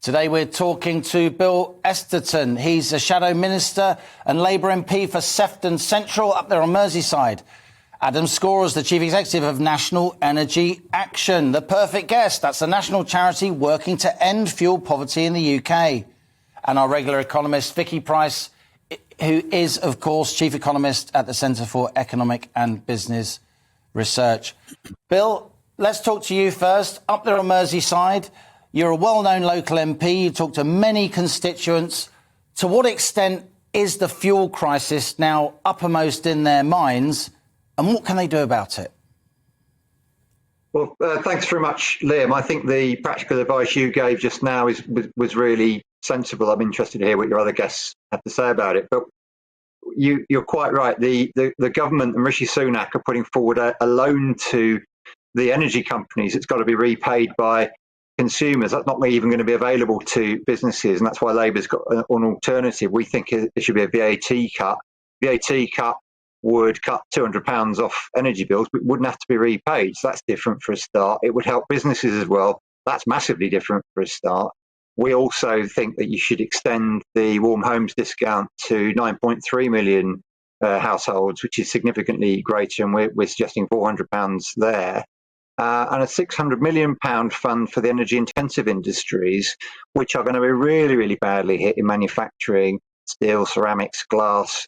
Today we're talking to Bill Esterton. He's a Shadow Minister and Labour MP for Sefton Central up there on Merseyside. Adam Scorers, the Chief Executive of National Energy Action, the perfect guest. That's a national charity working to end fuel poverty in the UK. And our regular economist, Vicky Pryce, who is, of course, Chief Economist at the Centre for Economic and Business Research. Bill, let's talk to you first. Up there on Merseyside, you're a well-known local MP. You talk to many constituents. To what extent is the fuel crisis now uppermost in their minds, and what can they do about it? Well, thanks very much, Liam. I think the practical advice you gave just now was really sensible. I'm interested to hear what your other guests have to say about it. But you're quite right. The government and Rishi Sunak are putting forward a loan to the energy companies. It's got to be repaid by consumers. That's not even going to be available to businesses, and that's why Labour's got an alternative. We think it should be a VAT cut. VAT cut would cut £200 off energy bills, but wouldn't have to be repaid. So that's different for a start. It would help businesses as well. That's massively different for a start. We also think that you should extend the warm homes discount to 9.3 million households, which is significantly greater, and we're suggesting £400 there. And a £600 million fund for the energy-intensive industries, which are going to be really, really badly hit in manufacturing, steel, ceramics, glass,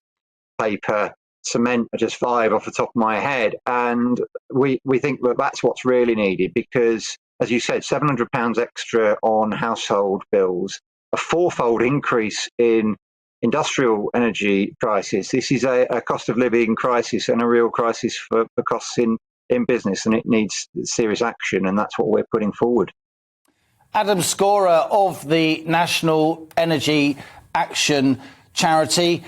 paper, cement are just five off the top of my head. And we think that that's what's really needed because, as you said, £700 extra on household bills, a fourfold increase in industrial energy prices. This is a cost of living crisis and a real crisis for costs in business, and it needs serious action, and that's what we're putting forward. Adam Scorer of the National Energy Action charity.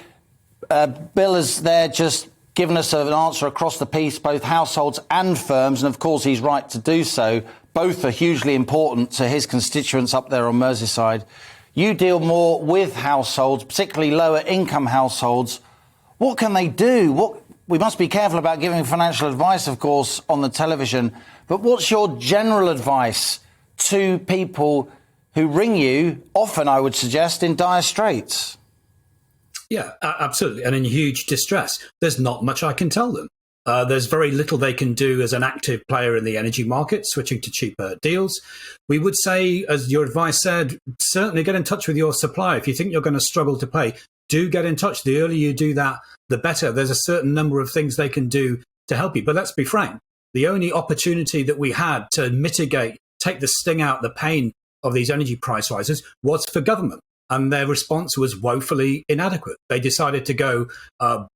Bill has there just given us an answer across the piece, both households and firms, and of course he's right to do so. Both are hugely important to his constituents up there on Merseyside. You deal more with households, particularly lower income households. What can they do? We must be careful about giving financial advice, of course, on the television. But what's your general advice to people who ring you, often, I would suggest, in dire straits? Yeah, absolutely. And in huge distress. There's not much I can tell them. There's very little they can do as an active player in the energy market, switching to cheaper deals. We would say, as your advice said, certainly get in touch with your supplier. If you think you're going to struggle to pay, do get in touch. The earlier you do that, the better. There's a certain number of things they can do to help you. But let's be frank, the only opportunity that we had to mitigate, take the sting out, the pain of these energy price rises was for government. And their response was woefully inadequate. They decided to go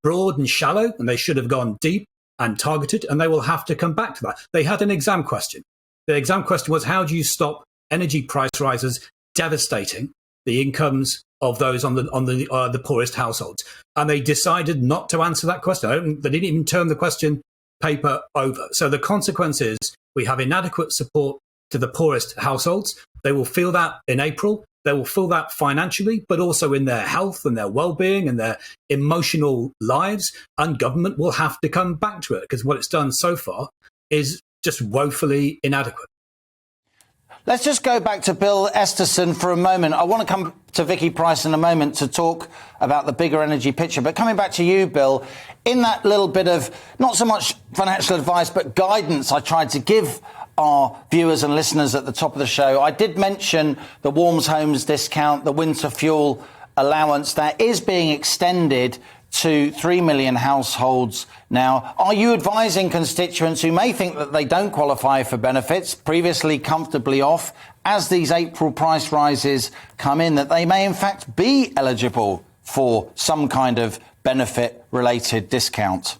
broad and shallow, and they should have gone deep and targeted, and they will have to come back to that. They had an exam question. The exam question was, how do you stop energy price rises devastating the incomes of those on the poorest households? And they decided not to answer that question. They didn't even turn the question paper over. So the consequence is we have inadequate support to the poorest households. They will feel that in April. They will feel that financially, but also in their health and their well-being and their emotional lives. And government will have to come back to it because what it's done so far is just woefully inadequate. Let's just go back to Bill Esterton for a moment. I want to come to Vicky Pryce in a moment to talk about the bigger energy picture. But coming back to you, Bill, in that little bit of not so much financial advice, but guidance I tried to give our viewers and listeners at the top of the show, I did mention the warm homes discount, the winter fuel allowance that is being extended to 3 million households now. Are you advising constituents who may think that they don't qualify for benefits, previously comfortably off, as these April price rises come in, that they may in fact be eligible for some kind of benefit-related discount?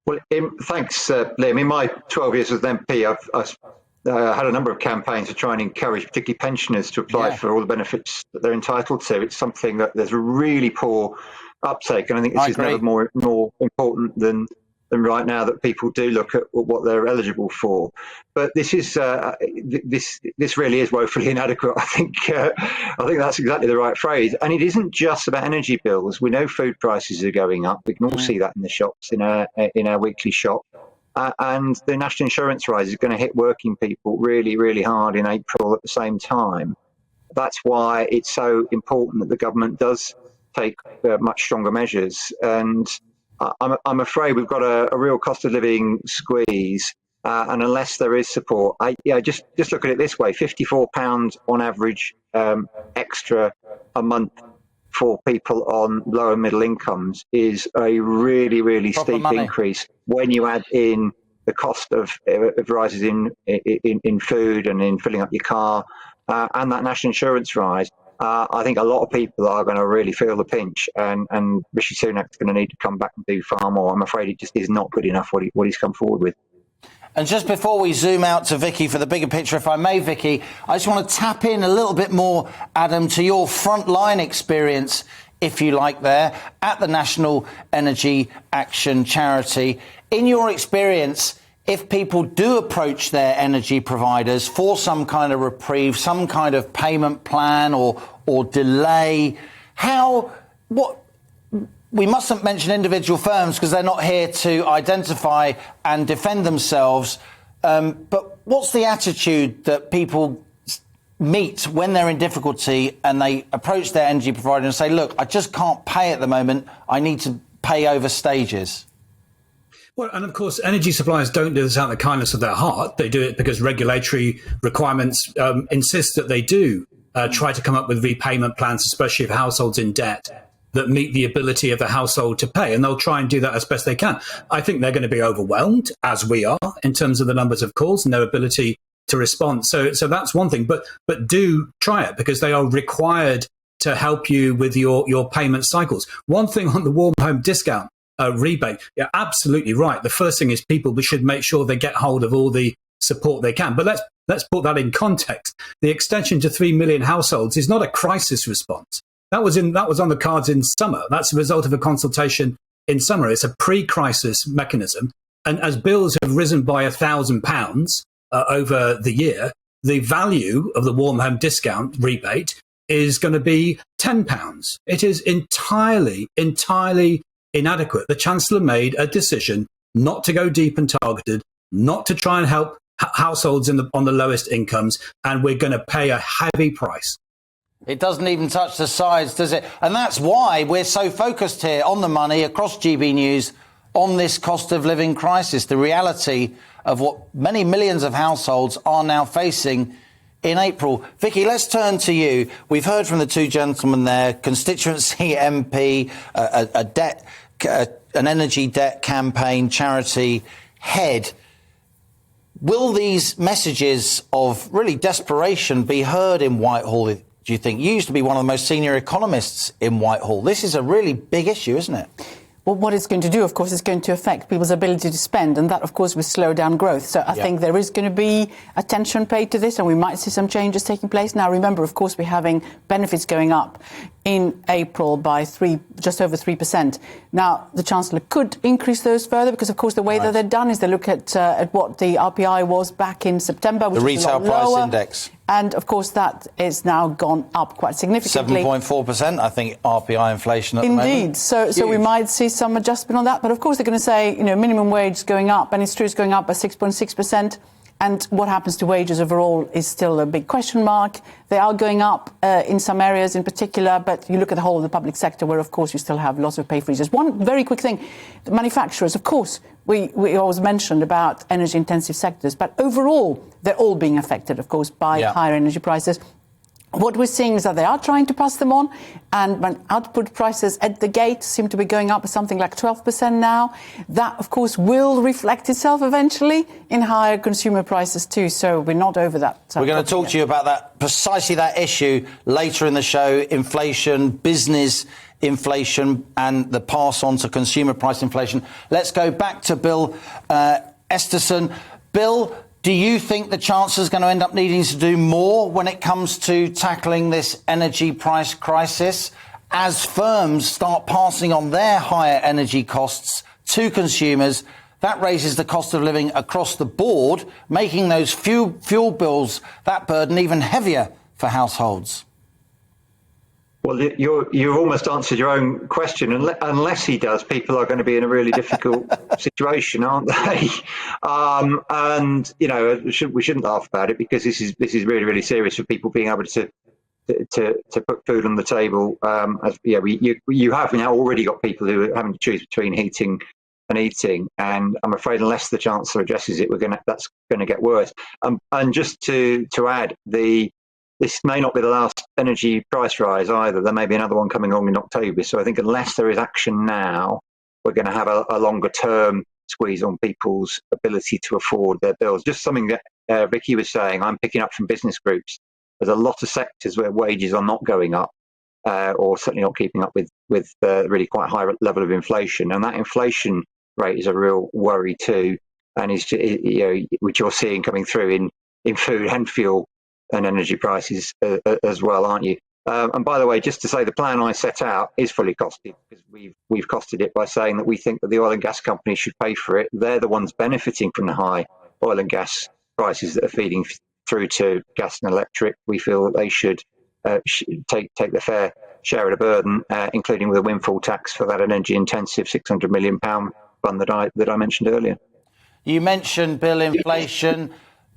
Well, thanks, Liam. In my 12 years as an MP, I've had a number of campaigns to try and encourage particularly pensioners to apply for all the benefits that they're entitled to. It's something that there's a really poor uptake, and I think this is never more important than right now, that people do look at what they're eligible for. But this is this really is woefully inadequate. I think that's exactly the right phrase. And it isn't just about energy bills. We know food prices are going up. We can all see that in the shops, in our weekly shop. And the national insurance rise is going to hit working people really, really hard in April at the same time. that's why it's so important that the government does take much stronger measures. And I'm afraid we've got a real cost of living squeeze. And unless there is support, just look at it this way: £54 on average extra a month for people on lower middle incomes is a really, really steep increase when you add in the cost of rises in food and in filling up your car, and that national insurance rise. I think a lot of people are going to really feel the pinch, and Rishi Sunak's going to need to come back and do far more. I'm afraid it just is not good enough what he's come forward with. And just before we zoom out to Vicky for the bigger picture, if I may, Vicky, I just want to tap in a little bit more, Adam, to your frontline experience, if you like, there at the National Energy Action Charity. In your experience, if people do approach their energy providers for some kind of reprieve, some kind of payment plan or delay, we mustn't mention individual firms because they're not here to identify and defend themselves. But what's the attitude that people meet when they're in difficulty and they approach their energy provider and say, look, I just can't pay at the moment. I need to pay over stages? Well, and of course, energy suppliers don't do this out of the kindness of their heart. They do it because regulatory requirements insist that they do try to come up with repayment plans, especially for households in debt, that meet the ability of the household to pay, and they'll try and do that as best they can. I think they're going to be overwhelmed, as we are, in terms of the numbers of calls and their ability to respond. So that's one thing, but do try it because they are required to help you with your payment cycles. One thing on the warm home discount rebate, you're absolutely right. The first thing is people should make sure they get hold of all the support they can. But let's put that in context. The extension to 3 million households is not a crisis response. That was on the cards in summer. That's the result of a consultation in summer. It's a pre-crisis mechanism. And as bills have risen by £1,000 over the year, the value of the warm home discount rebate is going to be £10. It is entirely inadequate. The Chancellor made a decision not to go deep and targeted, not to try and help households on the lowest incomes, and we're going to pay a heavy price. It doesn't even touch the sides, does it? And that's why we're so focused here on the money across GB News on this cost of living crisis, the reality of what many millions of households are now facing in April. Vicky, let's turn to you. We've heard from the two gentlemen there, constituency MP, an energy debt campaign charity head. Will these messages of really desperation be heard in Whitehall, do you think? You used to be one of the most senior economists in Whitehall. This is a really big issue, isn't it? Well, what it's going to do, of course, is going to affect people's ability to spend, and that, of course, will slow down growth. So I think there is going to be attention paid to this, and we might see some changes taking place. Now, remember, of course, we're having benefits going up in April by just over 3%. Now, the Chancellor could increase those further because, of course, the way that they're done is they look at what the RPI was back in September, which the was a lot retail price lower. index. And, of course, that is now gone up quite significantly. 7.4%, I think, RPI inflation at the moment. Indeed. So we might see some adjustment on that. But, of course, they're going to say, minimum wage going up. And it's true, it's going up by 6.6%. And what happens to wages overall is still a big question mark. They are going up in some areas in particular, but you look at the whole of the public sector where, of course, you still have lots of pay freezes. One very quick thing, the manufacturers, of course, we always mentioned about energy-intensive sectors, but overall, they're all being affected, of course, by higher energy prices. What we're seeing is that they are trying to pass them on, and when output prices at the gate seem to be going up something like 12% now, that, of course, will reflect itself eventually in higher consumer prices too. So we're not over that. We're going to talk to you about that, precisely that issue later in the show, inflation, business inflation, and the pass on to consumer price inflation. Let's go back to Bill Esterson. Bill, do you think the Chancellor's going to end up needing to do more when it comes to tackling this energy price crisis as firms start passing on their higher energy costs to consumers? That raises the cost of living across the board, making those fuel bills, that burden, even heavier for households. Well, you've almost answered your own question. Unless he does, people are going to be in a really difficult situation, aren't they? And we shouldn't laugh about it because this is really, really serious for people being able to to put food on the table. You have now already got people who are having to choose between heating and eating, and I'm afraid unless the Chancellor addresses it, that's going to get worse. And just to add, this may not be the last energy price rise either. There may be another one coming along in October. So I think unless there is action now, we're going to have a longer term squeeze on people's ability to afford their bills. Just something that Vicky was saying, I'm picking up from business groups. There's a lot of sectors where wages are not going up, or certainly not keeping up with really quite high level of inflation. And that inflation rate is a real worry too, and which you're seeing coming through in food and fuel and energy prices as well, aren't you? And by the way, just to say, the plan I set out is fully costed, because we've costed it by saying that we think that the oil and gas companies should pay for it. They're the ones benefiting from the high oil and gas prices that are feeding through to gas and electric. We feel that they should take the fair share of the burden, including with a windfall tax for that energy-intensive £600 million fund that I mentioned earlier. You mentioned, Bill, inflation.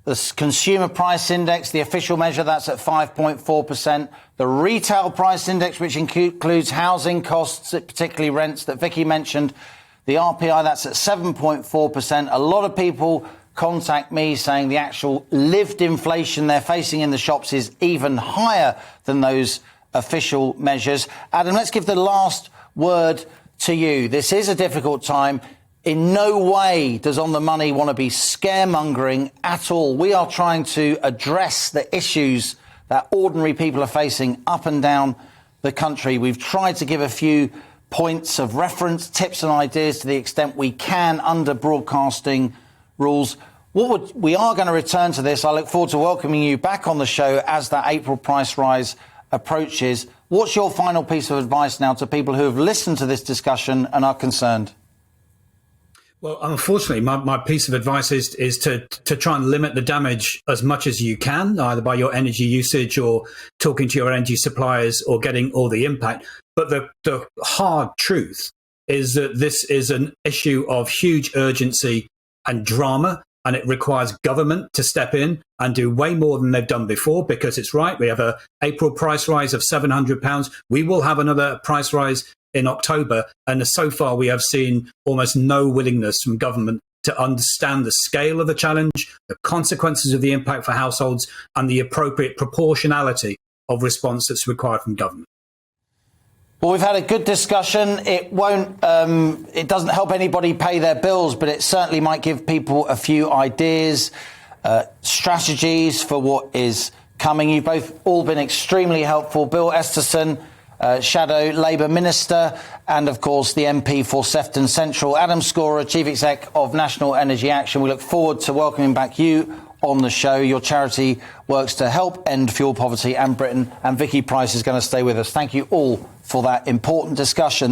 The consumer price index, the official measure, that's at 5.4%. The retail price index, which includes housing costs, particularly rents that Vicky mentioned, the RPI, that's at 7.4%. A lot of people contact me saying the actual lived inflation they're facing in the shops is even higher than those official measures. Adam, let's give the last word to you. This is a difficult time. In no way does On the Money want to be scaremongering at all. We are trying to address the issues that ordinary people are facing up and down the country. We've tried to give a few points of reference, tips and ideas to the extent we can under broadcasting rules. We are going to return to this. I look forward to welcoming you back on the show as that April price rise approaches. What's your final piece of advice now to people who have listened to this discussion and are concerned? Well, unfortunately, my piece of advice is to try and limit the damage as much as you can, either by your energy usage or talking to your energy suppliers or getting all the impact. But the hard truth is that this is an issue of huge urgency and drama, and it requires government to step in and do way more than they've done before, because it's right. We have an April price rise of £700. We will have another price rise in October, and so far we have seen almost no willingness from government to understand the scale of the challenge, the consequences of the impact for households, and the appropriate proportionality of response that's required from government. Well, we've had a good discussion. It doesn't help anybody pay their bills, but it certainly might give people a few ideas, strategies for what is coming. You've both all been extremely helpful. Bill Esterson, Shadow Labour Minister, and of course the MP for Sefton Central. Adam Scorer, Chief Exec of National Energy Action. We look forward to welcoming back you on the show. Your charity works to help end fuel poverty and Britain, and Vicky Pryce is going to stay with us. Thank you all for that important discussion.